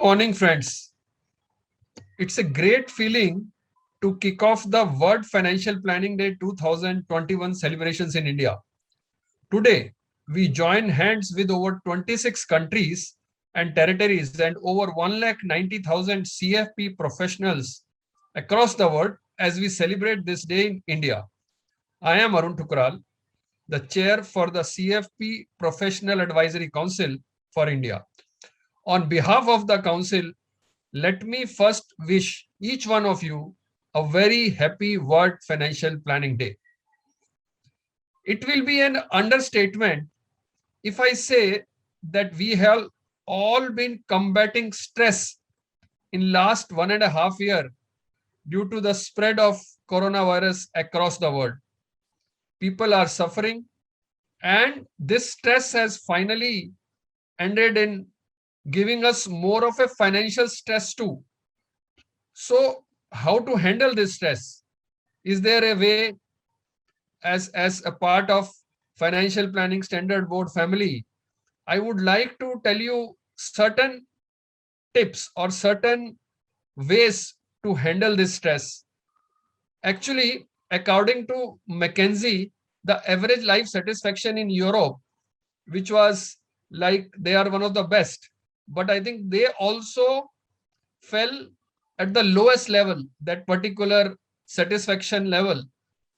Morning, friends. It's a great feeling to kick off the World Financial Planning Day 2021 celebrations in India. Today, we join hands with over 26 countries and territories and over 1,90,000 CFP professionals across the world as we celebrate this day in India. I am Arun Tukral, the chair for the CFP Professional Advisory Council for India. On behalf of the council, let me first wish each one of you a very happy World Financial Planning Day. It will be an understatement if I say that we have all been combating stress in last 1.5 years due to the spread of coronavirus across the world. People are suffering, and this stress has finally ended in giving us more of a financial stress too. So, how to handle this stress? Is there a way, as a part of financial planning standard board family, I would like to tell you certain tips or certain ways to handle this stress. Actually, according to McKinsey, the average life satisfaction in Europe, which was like they are one of the best, but I think they also fell at the lowest level, that particular satisfaction level,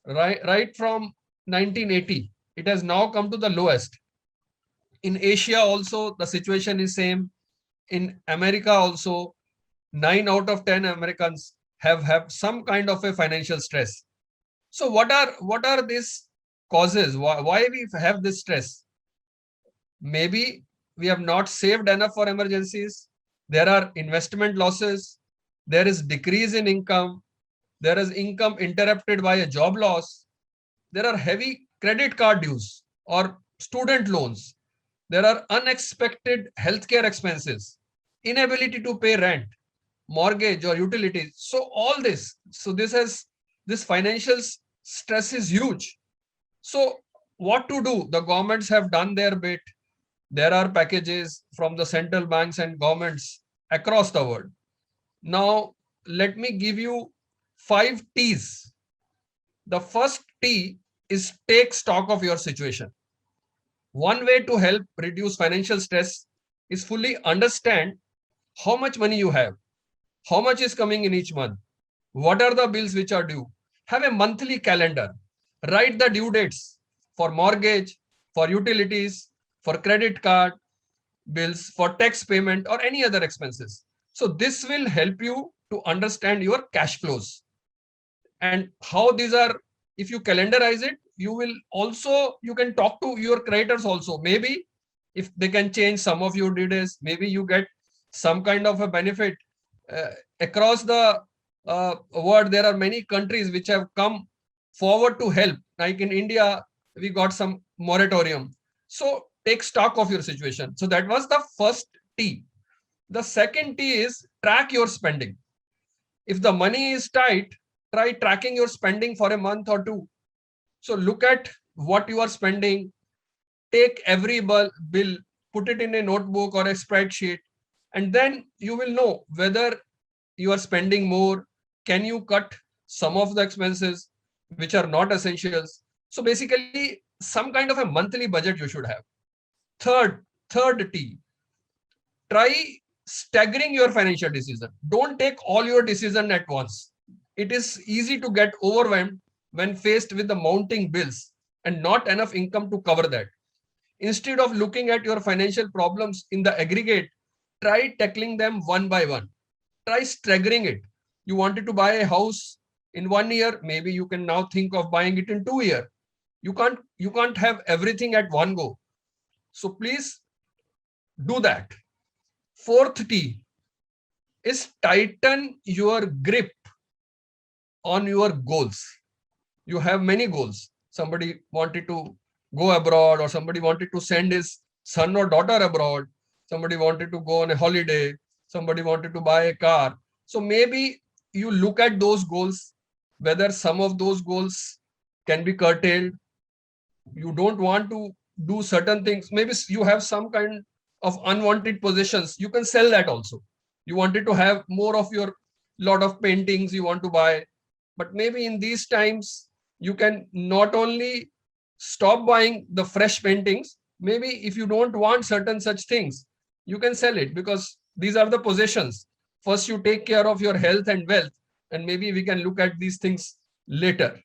right from 1980. It has now come to the lowest. In Asia also, the situation is same. In America also, 9 out of 10 Americans have some kind of a financial stress. So what are these causes? Why we have this stress? Maybe we have not saved enough for emergencies. There are investment losses. There is decrease in income. There is income interrupted by a job loss. There are heavy credit card dues or student loans. There are unexpected healthcare expenses, inability to pay rent, mortgage or utilities. So all this, so this financial stress is huge. So what to do? The governments have done their bit. There are packages from the central banks and governments across the world. Now, let me give you 5 T's. The first T is take stock of your situation. One way to help reduce financial stress is fully understand how much money you have, how much is coming in each month, what are the bills which are due. Have a monthly calendar. Write the due dates for mortgage, for utilities, for credit card bills, for tax payment, or any other expenses. So this will help you to understand your cash flows and how these are. If you calendarize it, you will also, you can talk to your creditors also. Maybe if they can change some of your due dates, maybe you get some kind of a benefit. uh, Across the world, there are many countries which have come forward to help. Like in India, we got some moratorium. So take stock of your situation. So that was the first T. The second T is track your spending. If the money is tight, try tracking your spending for a month or two. So look at what you are spending, take every bill, put it in a notebook or a spreadsheet, and then you will know whether you are spending more. Can you cut some of the expenses which are not essentials? So basically, some kind of a monthly budget you should have. Third T, try staggering your financial decision. Don't take all your decision at once. It is easy to get overwhelmed when faced with the mounting bills and not enough income to cover that. Instead of looking at your financial problems in the aggregate, try tackling them one by one. Try staggering it. You wanted to buy a house in 1 year, maybe you can now think of buying it in 2 years. You can't have everything at one go. So please do that. Fourth T is tighten your grip on your goals. You have many goals. Somebody wanted to go abroad, or somebody wanted to send his son or daughter abroad. Somebody wanted to go on a holiday. Somebody wanted to buy a car. So maybe you look at those goals, whether some of those goals can be curtailed. You don't want to do certain things. Maybe you have some kind of unwanted possessions. You can sell that also. You wanted to have more of your lot of paintings you want to buy. But maybe in these times, you can not only stop buying the fresh paintings, maybe if you don't want certain such things, you can sell it, because these are the possessions. First, you take care of your health and wealth, and maybe we can look at these things later.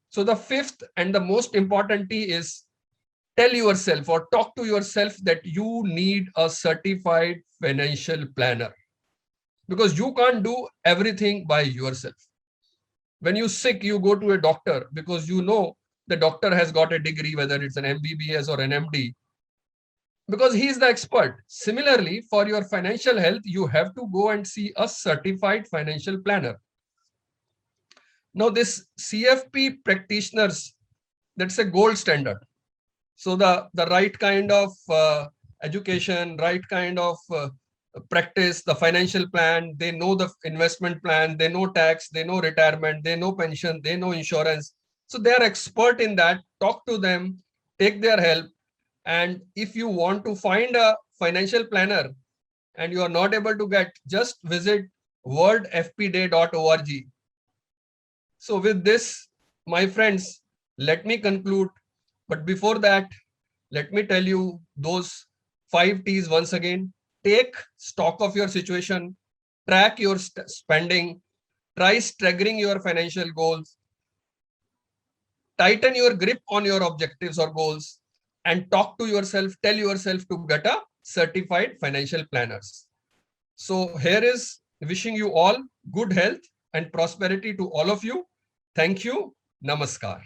So the fifth and the most important T is tell yourself or talk to yourself that you need a certified financial planner, because you can't do everything by yourself. When you're sick, you go to a doctor because you know the doctor has got a degree, whether it's an MBBS or an MD, because he is the expert. Similarly, for your financial health, you have to go and see a certified financial planner. Now, this CFP practitioners, that's a gold standard. So the right kind of education, right kind of practice, the financial plan, they know the investment plan, they know tax, they know retirement, they know pension, they know insurance. So they are expert in that. Talk to them, take their help. And if you want to find a financial planner and you are not able to get, just visit worldfpday.org. So with this, my friends, let me conclude. But before that, let me tell you those 5 T's once again. Take stock of your situation, track your spending, try staggering your financial goals, tighten your grip on your objectives or goals, and talk to yourself, tell yourself to get a certified financial planners. So here is wishing you all good health and prosperity to all of you. Thank you. Namaskar.